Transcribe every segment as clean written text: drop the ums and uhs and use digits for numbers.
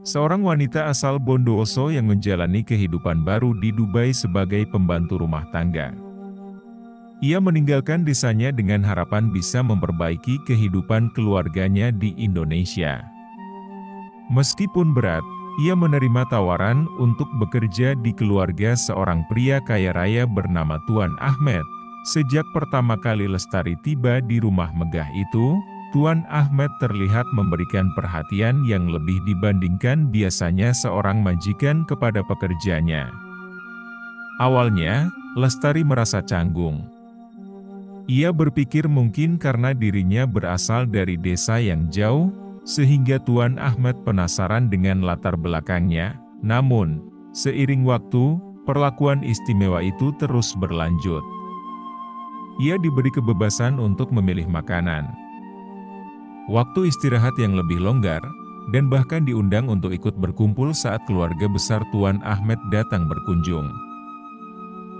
seorang wanita asal Bondowoso yang menjalani kehidupan baru di Dubai sebagai pembantu rumah tangga. Ia meninggalkan desanya dengan harapan bisa memperbaiki kehidupan keluarganya di Indonesia. Meskipun berat, ia menerima tawaran untuk bekerja di keluarga seorang pria kaya raya bernama Tuan Ahmed. Sejak pertama kali Lestari tiba di rumah megah itu, Tuan Ahmed terlihat memberikan perhatian yang lebih dibandingkan biasanya seorang majikan kepada pekerjanya. Awalnya, Lestari merasa canggung. Ia berpikir mungkin karena dirinya berasal dari desa yang jauh, sehingga Tuan Ahmed penasaran dengan latar belakangnya. Namun, seiring waktu, perlakuan istimewa itu terus berlanjut. Ia diberi kebebasan untuk memilih makanan, waktu istirahat yang lebih longgar, dan bahkan diundang untuk ikut berkumpul saat keluarga besar Tuan Ahmed datang berkunjung.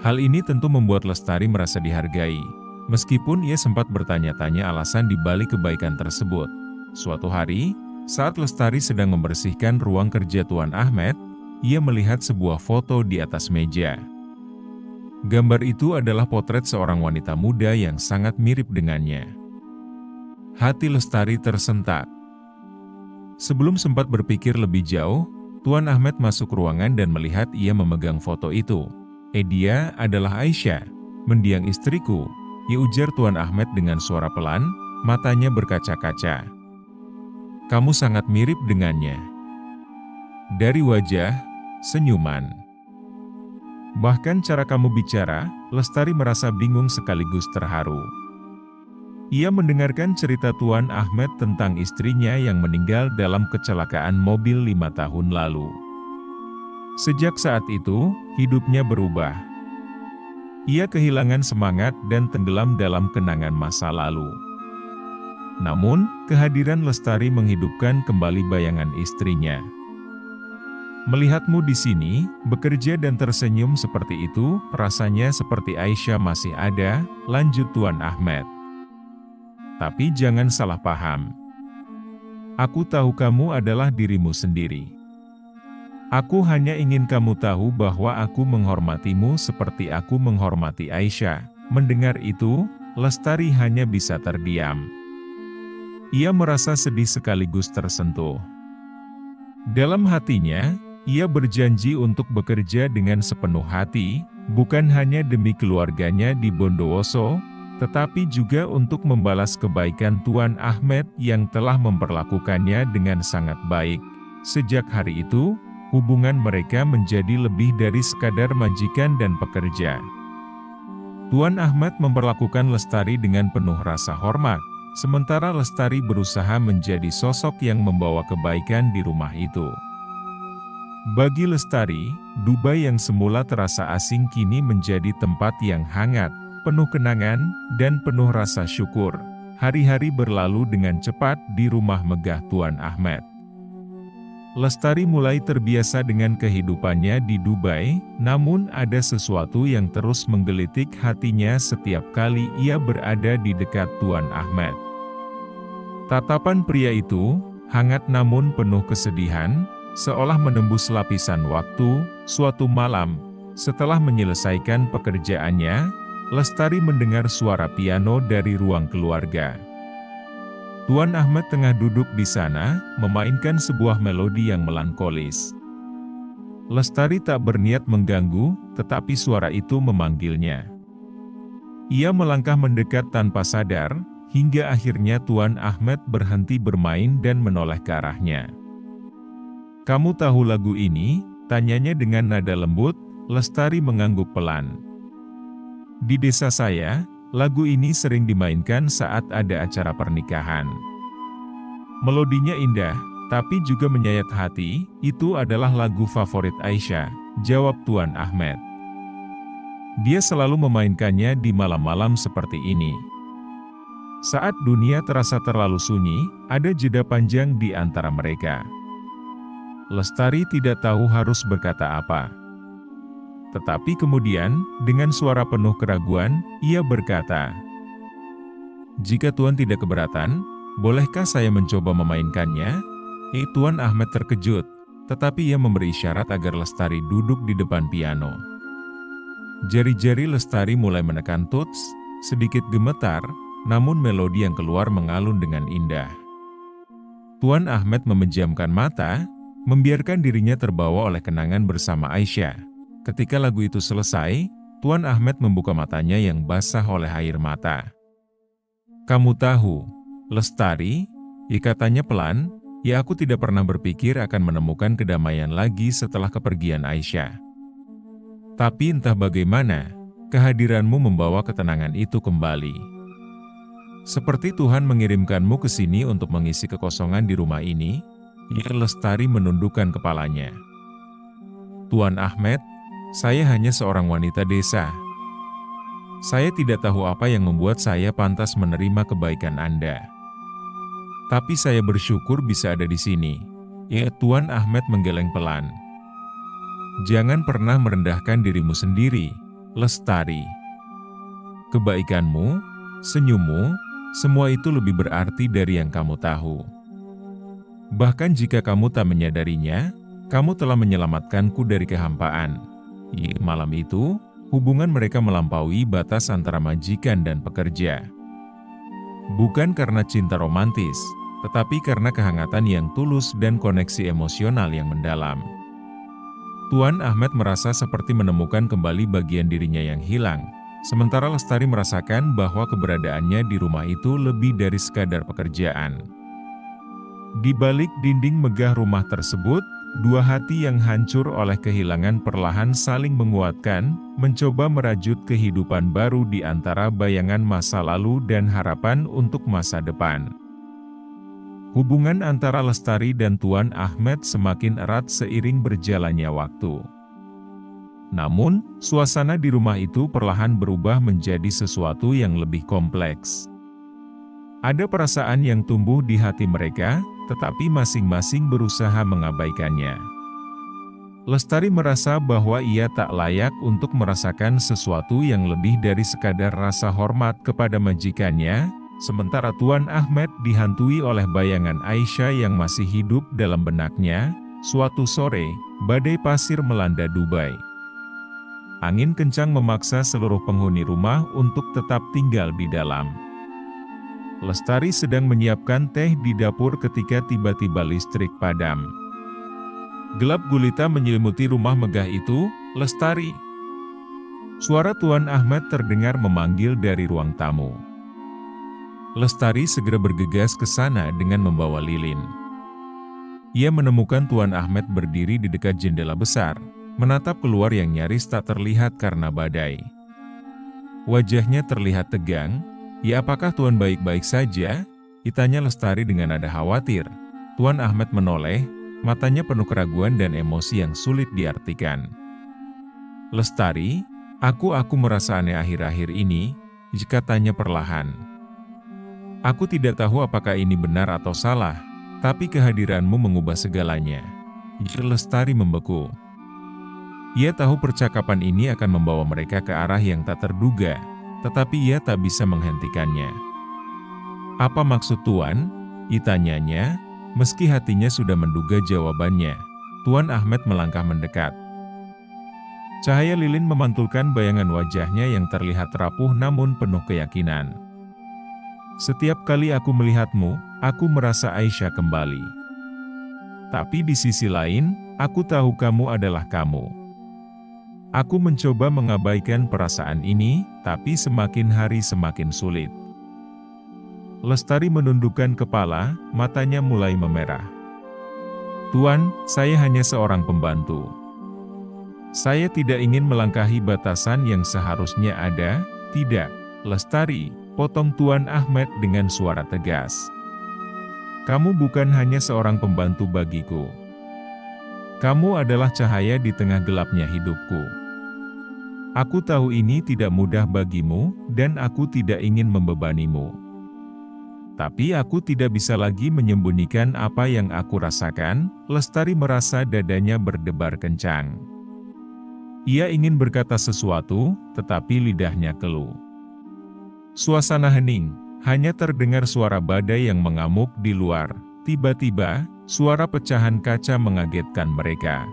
Hal ini tentu membuat Lestari merasa dihargai, meskipun ia sempat bertanya-tanya alasan di balik kebaikan tersebut. Suatu hari, saat Lestari sedang membersihkan ruang kerja Tuan Ahmed, ia melihat sebuah foto di atas meja. Gambar itu adalah potret seorang wanita muda yang sangat mirip dengannya. Hati Lestari tersentak. Sebelum sempat berpikir lebih jauh, Tuan Ahmed masuk ruangan dan melihat ia memegang foto itu. Dia adalah Aisyah, mendiang istriku, ia ujar Tuan Ahmed dengan suara pelan, matanya berkaca-kaca. Kamu sangat mirip dengannya. Dari wajah, senyuman, bahkan cara kamu bicara, Lestari merasa bingung sekaligus terharu. Ia mendengarkan cerita Tuan Ahmed tentang istrinya yang meninggal dalam kecelakaan mobil 5 tahun lalu. Sejak saat itu, hidupnya berubah. Ia kehilangan semangat dan tenggelam dalam kenangan masa lalu. Namun, kehadiran Lestari menghidupkan kembali bayangan istrinya. Melihatmu di sini, bekerja dan tersenyum seperti itu, rasanya seperti Aisyah masih ada, lanjut Tuan Ahmed. Tapi jangan salah paham. Aku tahu kamu adalah dirimu sendiri. Aku hanya ingin kamu tahu bahwa aku menghormatimu seperti aku menghormati Aisyah. Mendengar itu, Lestari hanya bisa terdiam. Ia merasa sedih sekaligus tersentuh. Dalam hatinya, ia berjanji untuk bekerja dengan sepenuh hati, bukan hanya demi keluarganya di Bondowoso, tetapi juga untuk membalas kebaikan Tuan Ahmed yang telah memperlakukannya dengan sangat baik. Sejak hari itu, hubungan mereka menjadi lebih dari sekadar majikan dan pekerja. Tuan Ahmed memperlakukan Lestari dengan penuh rasa hormat, sementara Lestari berusaha menjadi sosok yang membawa kebaikan di rumah itu. Bagi Lestari, Dubai yang semula terasa asing kini menjadi tempat yang hangat, penuh kenangan, dan penuh rasa syukur. Hari-hari berlalu dengan cepat di rumah megah Tuan Ahmed. Lestari mulai terbiasa dengan kehidupannya di Dubai, namun ada sesuatu yang terus menggelitik hatinya setiap kali ia berada di dekat Tuan Ahmed. Tatapan pria itu, hangat namun penuh kesedihan, seolah menembus lapisan waktu. Suatu malam, setelah menyelesaikan pekerjaannya, Lestari mendengar suara piano dari ruang keluarga. Tuan Ahmed tengah duduk di sana, memainkan sebuah melodi yang melankolis. Lestari tak berniat mengganggu, tetapi suara itu memanggilnya. Ia melangkah mendekat tanpa sadar, hingga akhirnya Tuan Ahmed berhenti bermain dan menoleh ke arahnya. Kamu tahu lagu ini? Tanyanya dengan nada lembut. Lestari mengangguk pelan. Di desa saya, lagu ini sering dimainkan saat ada acara pernikahan. Melodinya indah, tapi juga menyayat hati. Itu adalah lagu favorit Aisyah, jawab Tuan Ahmed. Dia selalu memainkannya di malam-malam seperti ini. Saat dunia terasa terlalu sunyi, ada jeda panjang di antara mereka. Lestari tidak tahu harus berkata apa. Tetapi kemudian, dengan suara penuh keraguan, ia berkata, "Jika Tuan tidak keberatan, bolehkah saya mencoba memainkannya?" Tuan Ahmed terkejut. tetapi ia memberi isyarat agar Lestari duduk di depan piano. Jari-jari Lestari mulai menekan tuts, sedikit gemetar, namun melodi yang keluar mengalun dengan indah. Tuan Ahmed memejamkan mata, membiarkan dirinya terbawa oleh kenangan bersama Aisyah. Ketika lagu itu selesai, Tuan Ahmed membuka matanya yang basah oleh air mata. "Kamu tahu, Lestari," katanya pelan, "ya aku tidak pernah berpikir akan menemukan kedamaian lagi setelah kepergian Aisyah. Tapi entah bagaimana, kehadiranmu membawa ketenangan itu kembali. Seperti Tuhan mengirimkanmu ke sini untuk mengisi kekosongan di rumah ini." Lestari menundukkan kepalanya. "Tuan Ahmed, saya hanya seorang wanita desa. Saya tidak tahu apa yang membuat saya pantas menerima kebaikan Anda. Tapi saya bersyukur bisa ada di sini." Tuan Ahmed menggeleng pelan. "Jangan pernah merendahkan dirimu sendiri, Lestari. Kebaikanmu, senyummu, semua itu lebih berarti dari yang kamu tahu. Bahkan jika kamu tak menyadarinya, kamu telah menyelamatkanku dari kehampaan." Malam itu, hubungan mereka melampaui batas antara majikan dan pekerja. Bukan karena cinta romantis, tetapi karena kehangatan yang tulus dan koneksi emosional yang mendalam. Tuan Ahmed merasa seperti menemukan kembali bagian dirinya yang hilang, sementara Lestari merasakan bahwa keberadaannya di rumah itu lebih dari sekadar pekerjaan. Di balik dinding megah rumah tersebut, dua hati yang hancur oleh kehilangan perlahan saling menguatkan, mencoba merajut kehidupan baru di antara bayangan masa lalu dan harapan untuk masa depan. Hubungan antara Lestari dan Tuan Ahmed semakin erat seiring berjalannya waktu. Namun, suasana di rumah itu perlahan berubah menjadi sesuatu yang lebih kompleks. Ada perasaan yang tumbuh di hati mereka, tetapi masing-masing berusaha mengabaikannya. Lestari merasa bahwa ia tak layak untuk merasakan sesuatu yang lebih dari sekadar rasa hormat kepada majikannya, sementara Tuan Ahmed dihantui oleh bayangan Aisyah yang masih hidup dalam benaknya. Suatu sore, badai pasir melanda Dubai. Angin kencang memaksa seluruh penghuni rumah untuk tetap tinggal di dalam. Lestari sedang menyiapkan teh di dapur ketika tiba-tiba listrik padam. Gelap gulita menyelimuti rumah megah itu. "Lestari!" Suara Tuan Ahmed terdengar memanggil dari ruang tamu. Lestari segera bergegas ke sana dengan membawa lilin. Ia menemukan Tuan Ahmed berdiri di dekat jendela besar, menatap keluar yang nyaris tak terlihat karena badai. Wajahnya terlihat tegang. Apakah Tuan baik-baik saja?" tanya Lestari dengan nada khawatir. Tuan Ahmed menoleh, matanya penuh keraguan dan emosi yang sulit diartikan. "Lestari, aku merasa aneh akhir-akhir ini," katanya perlahan. "Aku tidak tahu apakah ini benar atau salah, tapi kehadiranmu mengubah segalanya." Lestari membeku. Ia tahu percakapan ini akan membawa mereka ke arah yang tak terduga, tetapi ia tak bisa menghentikannya. "Apa maksud Tuan?" tanyanya, meski hatinya sudah menduga jawabannya. Tuan Ahmed melangkah mendekat. Cahaya lilin memantulkan bayangan wajahnya yang terlihat rapuh namun penuh keyakinan. "Setiap kali aku melihatmu, aku merasa Aisyah kembali. Tapi di sisi lain, aku tahu kamu adalah kamu. Aku mencoba mengabaikan perasaan ini, tapi semakin hari semakin sulit." Lestari menundukkan kepala, matanya mulai memerah. "Tuan, saya hanya seorang pembantu. Saya tidak ingin melangkahi batasan yang seharusnya ada." "Tidak, Lestari," potong Tuan Ahmed dengan suara tegas. "Kamu bukan hanya seorang pembantu bagiku. Kamu adalah cahaya di tengah gelapnya hidupku. Aku tahu ini tidak mudah bagimu, dan aku tidak ingin membebanimu. Tapi aku tidak bisa lagi menyembunyikan apa yang aku rasakan." Lestari merasa dadanya berdebar kencang. Ia ingin berkata sesuatu, tetapi lidahnya keluh. Suasana hening, hanya terdengar suara badai yang mengamuk di luar. Tiba-tiba, Suara pecahan kaca mengagetkan mereka.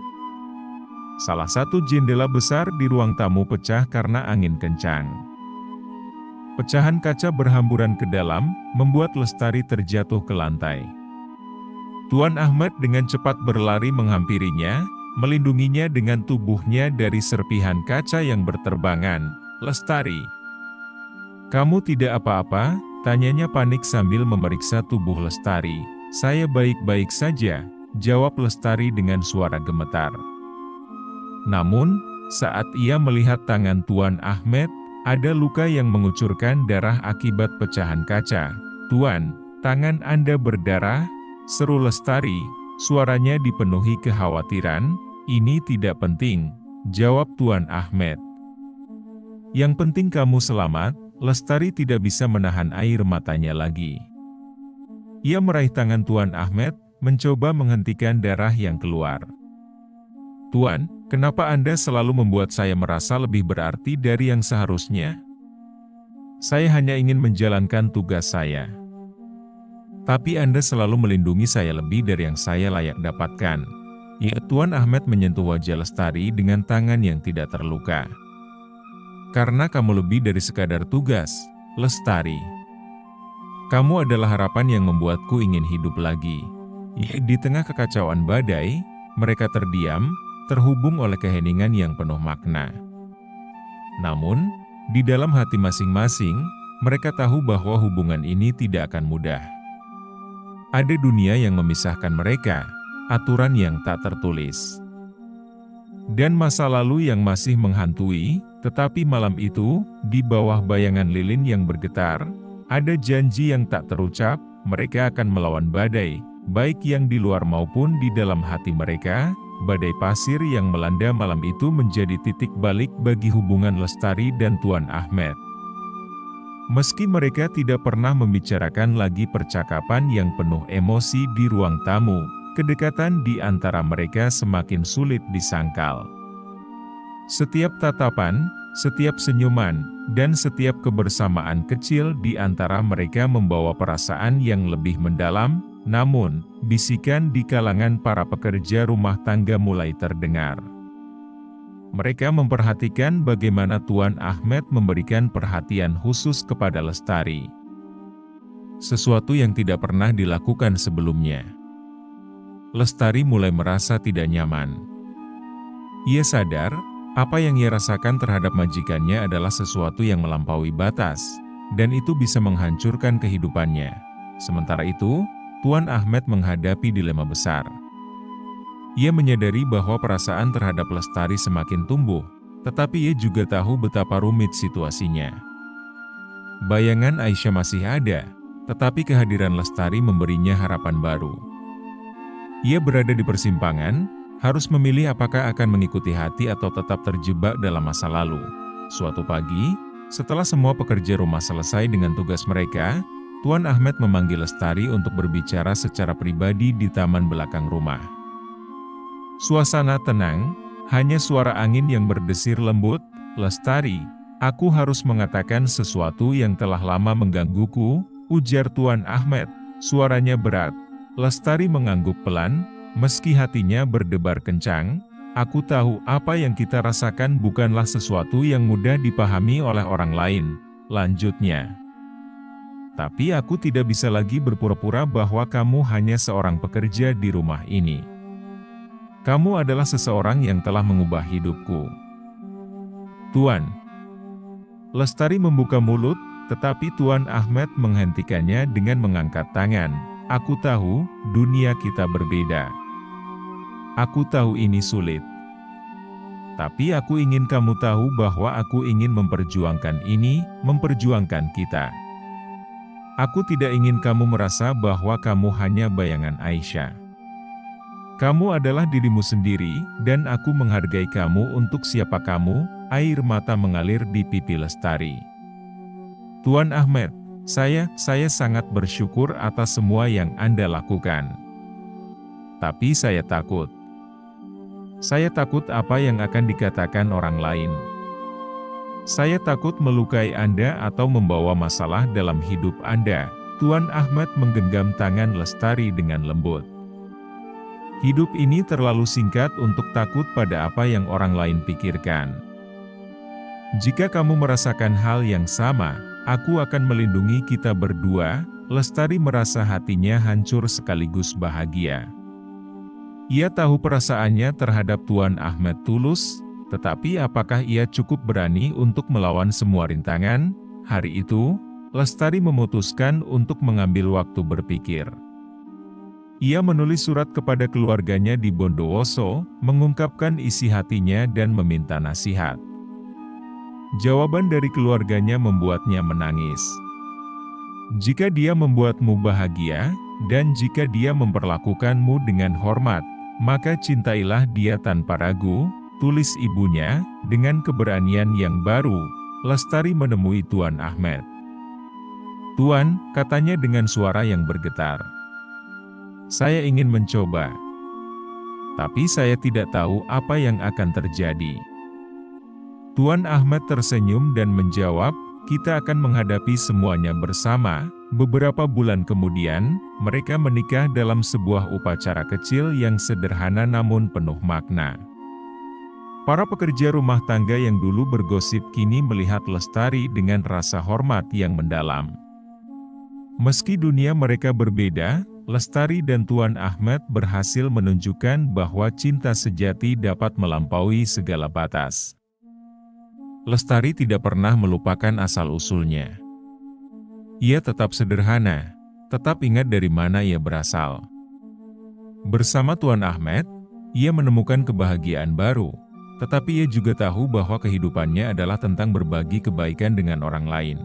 Salah satu jendela besar di ruang tamu pecah karena angin kencang. Pecahan kaca berhamburan ke dalam, membuat Lestari terjatuh ke lantai. Tuan Ahmad dengan cepat berlari menghampirinya, melindunginya dengan tubuhnya dari serpihan kaca yang berterbangan. "Lestari, kamu tidak apa-apa?" tanyanya panik sambil memeriksa tubuh Lestari. "Saya baik-baik saja," jawab Lestari dengan suara gemetar. Namun, saat ia melihat tangan Tuan Ahmad, ada luka yang mengucurkan darah akibat pecahan kaca. "Tuan, tangan Anda berdarah?" seru Lestari, suaranya dipenuhi kekhawatiran. "Ini tidak penting," jawab Tuan Ahmad. "Yang penting kamu selamat." Lestari tidak bisa menahan air matanya lagi. Ia meraih tangan Tuan Ahmad, mencoba menghentikan darah yang keluar. "Tuan, kenapa Anda selalu membuat saya merasa lebih berarti dari yang seharusnya? Saya hanya ingin menjalankan tugas saya. Tapi Anda selalu melindungi saya lebih dari yang saya layak dapatkan." Ya, Tuan Ahmad menyentuh wajah Lestari dengan tangan yang tidak terluka. "Karena kamu lebih dari sekadar tugas, Lestari. Kamu adalah harapan yang membuatku ingin hidup lagi." Ya, di tengah kekacauan badai, mereka terdiam, terhubung oleh keheningan yang penuh makna. Namun, di dalam hati masing-masing, mereka tahu bahwa hubungan ini tidak akan mudah. Ada dunia yang memisahkan mereka, aturan yang tak tertulis, dan masa lalu yang masih menghantui. Tetapi malam itu, di bawah bayangan lilin yang bergetar, ada janji yang tak terucap. Mereka akan melawan badai, baik yang di luar maupun di dalam hati mereka. Badai pasir yang melanda malam itu menjadi titik balik bagi hubungan Lestari dan Tuan Ahmad. Meski mereka tidak pernah membicarakan lagi percakapan yang penuh emosi di ruang tamu, kedekatan di antara mereka semakin sulit disangkal. Setiap tatapan, setiap senyuman, dan setiap kebersamaan kecil di antara mereka membawa perasaan yang lebih mendalam. Namun, bisikan di kalangan para pekerja rumah tangga mulai terdengar. Mereka memperhatikan bagaimana Tuan Ahmad memberikan perhatian khusus kepada Lestari. Sesuatu yang tidak pernah dilakukan sebelumnya. Lestari mulai merasa tidak nyaman. Ia sadar, apa yang ia rasakan terhadap majikannya adalah sesuatu yang melampaui batas, dan itu bisa menghancurkan kehidupannya. Sementara itu, Tuan Ahmad menghadapi dilema besar. Ia menyadari bahwa perasaan terhadap Lestari semakin tumbuh, tetapi ia juga tahu betapa rumit situasinya. Bayangan Aisyah masih ada, tetapi kehadiran Lestari memberinya harapan baru. Ia berada di persimpangan, harus memilih apakah akan mengikuti hati atau tetap terjebak dalam masa lalu. Suatu pagi, setelah semua pekerja rumah selesai dengan tugas mereka, Tuan Ahmad memanggil Lestari untuk berbicara secara pribadi di taman belakang rumah. Suasana tenang, hanya suara angin yang berdesir lembut. "Lestari, aku harus mengatakan sesuatu yang telah lama menggangguku," ujar Tuan Ahmad. Suaranya berat. Lestari mengangguk pelan, meski hatinya berdebar kencang. "Aku tahu apa yang kita rasakan bukanlah sesuatu yang mudah dipahami oleh orang lain," lanjutnya. "Tapi aku tidak bisa lagi berpura-pura bahwa kamu hanya seorang pekerja di rumah ini. Kamu adalah seseorang yang telah mengubah hidupku." "Tuan." Lestari membuka mulut, tetapi Tuan Ahmad menghentikannya dengan mengangkat tangan. "Aku tahu, dunia kita berbeda. Aku tahu ini sulit. Tapi aku ingin kamu tahu bahwa aku ingin memperjuangkan ini, memperjuangkan kita. Aku tidak ingin kamu merasa bahwa kamu hanya bayangan Aisyah. Kamu adalah dirimu sendiri, dan aku menghargai kamu untuk siapa kamu." Air mata mengalir di pipi Lestari. "Tuan Ahmad, saya sangat bersyukur atas semua yang Anda lakukan. Tapi saya takut. Saya takut apa yang akan dikatakan orang lain. Saya takut melukai Anda atau membawa masalah dalam hidup Anda." Tuan Ahmad menggenggam tangan Lestari dengan lembut. Hidup ini terlalu singkat untuk takut pada apa yang orang lain pikirkan. Jika kamu merasakan hal yang sama, aku akan melindungi kita berdua." Lestari merasa hatinya hancur sekaligus bahagia. Ia tahu perasaannya terhadap Tuan Ahmed tulus, tetapi apakah ia cukup berani untuk melawan semua rintangan? Hari itu, Lestari memutuskan untuk mengambil waktu berpikir. Ia menulis surat kepada keluarganya di Bondowoso, mengungkapkan isi hatinya dan meminta nasihat. Jawaban dari keluarganya membuatnya menangis. "Jika dia membuatmu bahagia, dan jika dia memperlakukanmu dengan hormat, maka cintailah dia tanpa ragu," tulis ibunya. Dengan keberanian yang baru, Lestari menemui Tuan Ahmed. "Tuan," katanya dengan suara yang bergetar, "saya ingin mencoba. Tapi saya tidak tahu apa yang akan terjadi." Tuan Ahmed tersenyum dan menjawab, "Kita akan menghadapi semuanya bersama." Beberapa bulan kemudian, mereka menikah dalam sebuah upacara kecil yang sederhana namun penuh makna. Para pekerja rumah tangga yang dulu bergosip kini melihat Lestari dengan rasa hormat yang mendalam. Meski dunia mereka berbeda, Lestari dan Tuan Ahmed berhasil menunjukkan bahwa cinta sejati dapat melampaui segala batas. Lestari tidak pernah melupakan asal-usulnya. Ia tetap sederhana, tetap ingat dari mana ia berasal. Bersama Tuan Ahmed, ia menemukan kebahagiaan baru, tetapi ia juga tahu bahwa kehidupannya adalah tentang berbagi kebaikan dengan orang lain.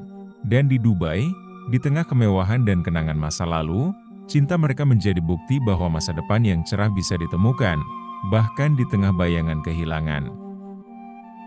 Dan di Dubai, di tengah kemewahan dan kenangan masa lalu, cinta mereka menjadi bukti bahwa masa depan yang cerah bisa ditemukan, bahkan di tengah bayangan kehilangan.